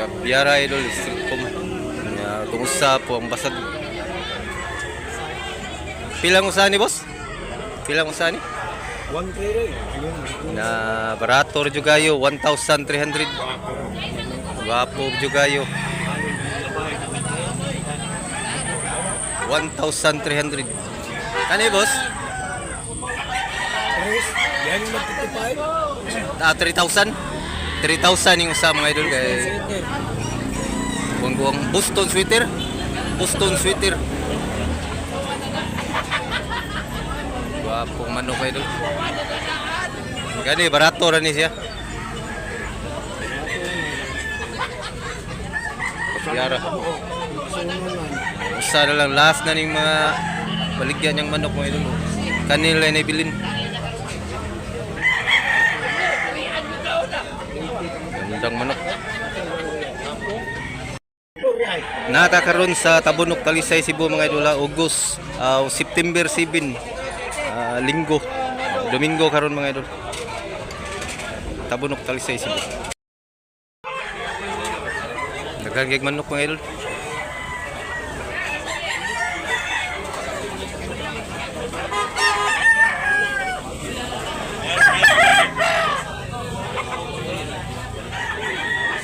Kabyara idol, street com. Kung usa po ang basag. Pilang usahan ni boss? Pilang usahan ni? 1K Na barator jugayo 1,300. Gwapo jugayo 1,300. Ano boss? Yan yung magtitipay. 3,000? 3,000 yung sa mga idol kay buwang Boston sweater. Boston sweater. Wapong manok idol. Gani barato ra ni siya. Yara. Usa na lang last na ning mga baligyan niyang manok mo idol. Kanila na ibilin. Gandang manok. Nakakaroon sa Tabunok, Talisay, Cebu mga idol, August, September 7, Linggo, Domingo karon mga idol. Tabunok, Talisay, Cebu. Nagkagig manok mga idol.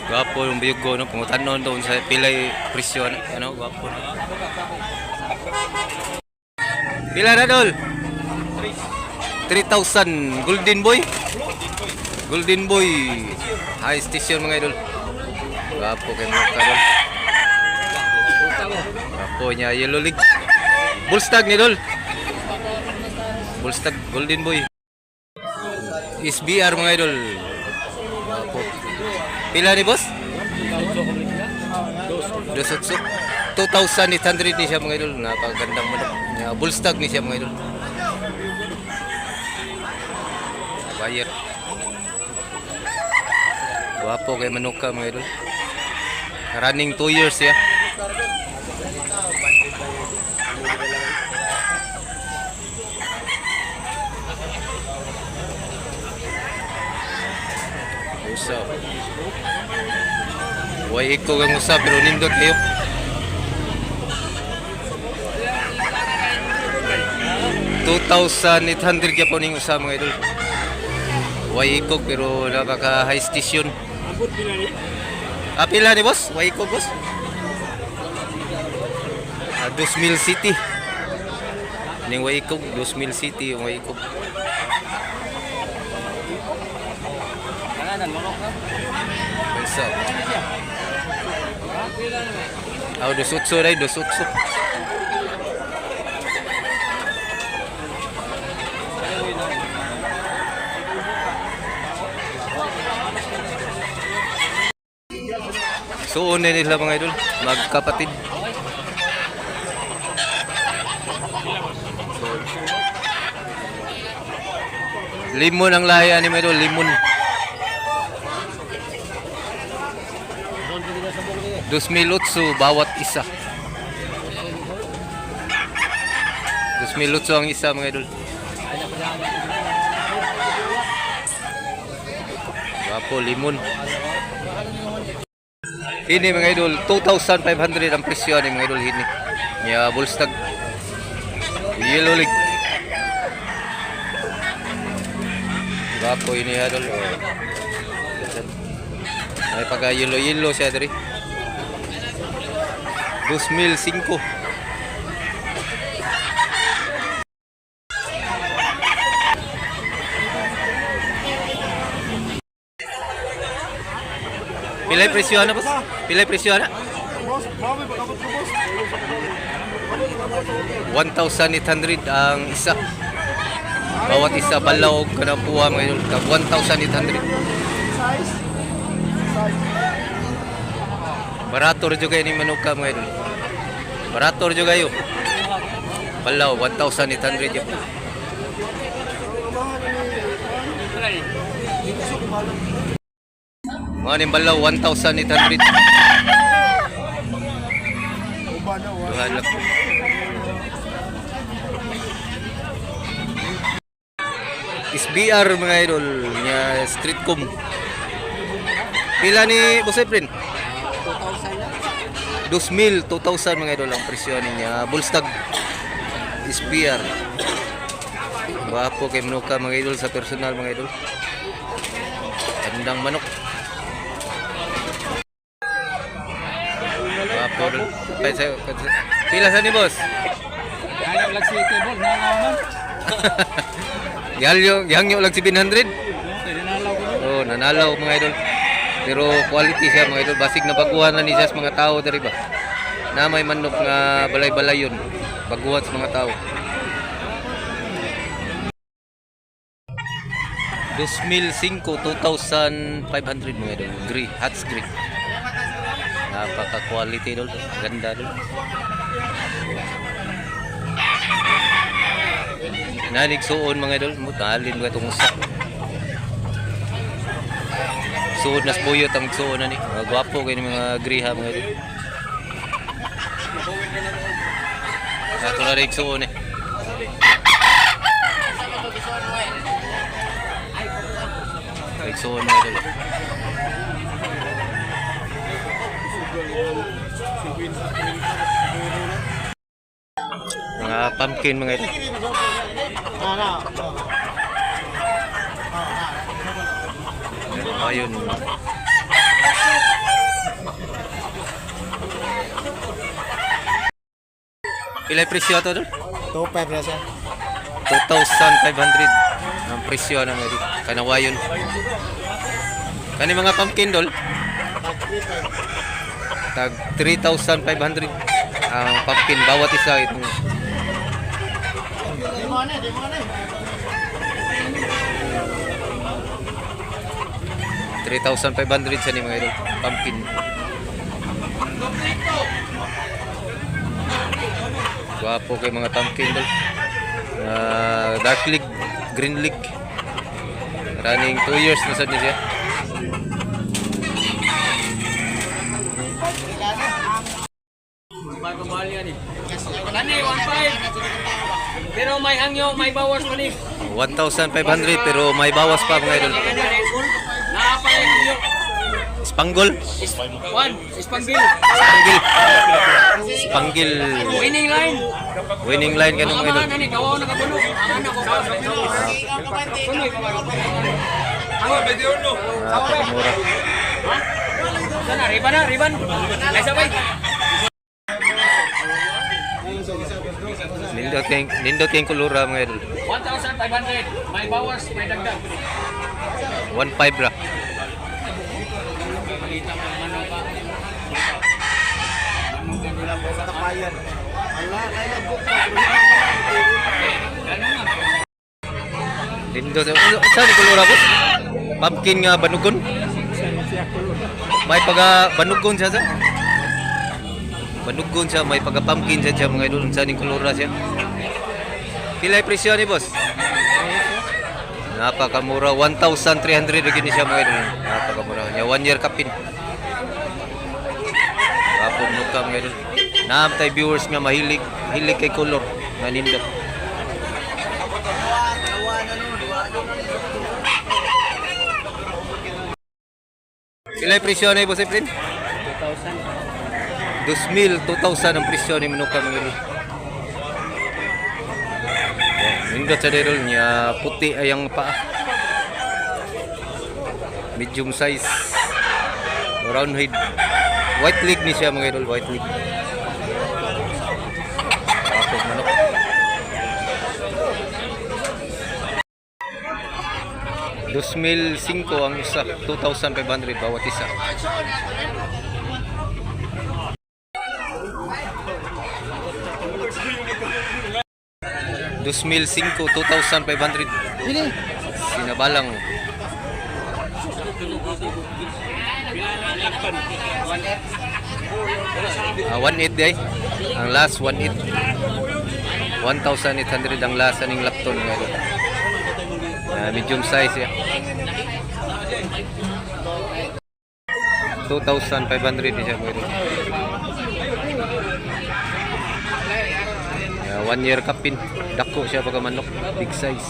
Gwapo yung biyog ko, no? Pangutanon doon sa pilay presyo, ano? Gwapo na. Pila na dol? 3,000. Golden Boy? Golden Boy. High station mga idol. Gwapo kayo mga kadol. Gwapo niya, Yellow League. Bullstag ni dol. Bullstag, Golden Boy. SBR mga idol. Gwapo. Pila ni boss? 2,800 ni siya mga idol. Napakagandang manok. Bullstag ni siya mga idol. Bayer. Guwapo kay manok ka mga idol. Running 2 years ya. Usap. Way iko kang usap pero nindot kayo. $2,800 kaya po ning usap mga idol. Way iko pero napaka high station. Pila ni boss? Way iko boss? 2,000 City. Ning way iko 2,000 City yung way iko. Isa. Dosutso ray, dosutso. So una nila mga idol, magkapatid. Limon ang lahi ani mga idol, limon. 2,000 bawat isa. 2,000 ang isa mga idol. Wapo limon. Ini mga idol 2,500 ang presyo ni mga idol ini. Ya Bullstag Yellow League. Wapo ini idol. May pagka yellow siya diri. 2,005. Pilay presyo na boss? Pilay presyo na? 1,800 ang isa. Bawat isa balaw ka na puwa mga idol. 1,800. Barator juga ini manuka mga idol. Barator juga yun. Balaw 1,800 yun. Mga nimbalaw 1,800. Tuhan lang. SBR mga idol. Street com. Pila ni Boss Efren? 2,000, 2,000 mga idol ang presyo niya. Bullstag SPR. Gwapo kay Manuka mga idol sa personal mga idol. Gandang manok. Gwapo idol. Pila sa ni boss? Kaya lang si table na naman. Gihangyo lang 700. Tinalaw ko. Oh, nanalaw mga idol. Pero quality siya mga idol. Basig na baguhan na ni siya sa mga tao diri ba. Na may manok nga balay-balay yun. Baguhan sa mga tao. 2005, 2,500 mga idol. Gray, hats gray. Napaka-quality idol. Ganda idol. Nanig suon mga idol. Mutalin ba itong usak. Suod na spuyot ang suon na ni. Gwapo kayo mga griha mga idol. Ito na rin suon eh. Suon mga idol. Mga pumpkin mga idol. Ayun. Pilay presyo ito doon? 2.5 na siya. 2,500 ang presyo ng mga kanawayon. Kani mga pumpkin dol? Tag 3,500 ang pumpkin bawat isa itong 3,500 sa ni mga idol. Pumpkin. Gwapo kay mga pumpkin dol. Dark league, green league. Running 2 years na sad ni siya. Kani 1.5. Pero may hangyo, may bawas pa ni. 1,500 pero may bawas pa mga idol. Naapay hangyo. Spangle. Ispanggil. Spangle. Spangle. Winning line. Winning line kanong mga idol. Ang ni kawaw nakabuno. Ang anak ko. Sunoy. Ang video no. Napakamura. Sana riban. Ay sabay. Nindot kayong kulura mga idol. 1,500. May bawas, may dagdag. 1,500 ra. Nindot. Saan yung kulura boss? Pumpkin nga banugon? May paga banugon siya sa? Banugon siya, may paga pumpkin siya mga idol. Saan yung kulura siya? Pilay presyo ni boss? Napakamura, 1,300 lagi siya mga idol. Napakamura niya, 1 year kapin. Kapag nuka mga idol. Naamtay viewers nga mahilig kay color nga nindot. Pilay presyo ni boss Efren? 2,000, 2,000 ang presyo ni Manuka mga idol. Nindot sa idol niya, puti ay ang paa. Medium size. Round head. White leg ni siya mga idol, white leg. Tapos manok. $2,500 ang isa, 2,500 bawat isa. $2,500, 2,500. Sinabalang. Ah, 1,800 day. Ang last 1,800. 1,800 ang last aning lapton ngayon. Medium size ya. 2,500 siya ngayon. 1 year kapin. Dako siya pagka manok. Big size.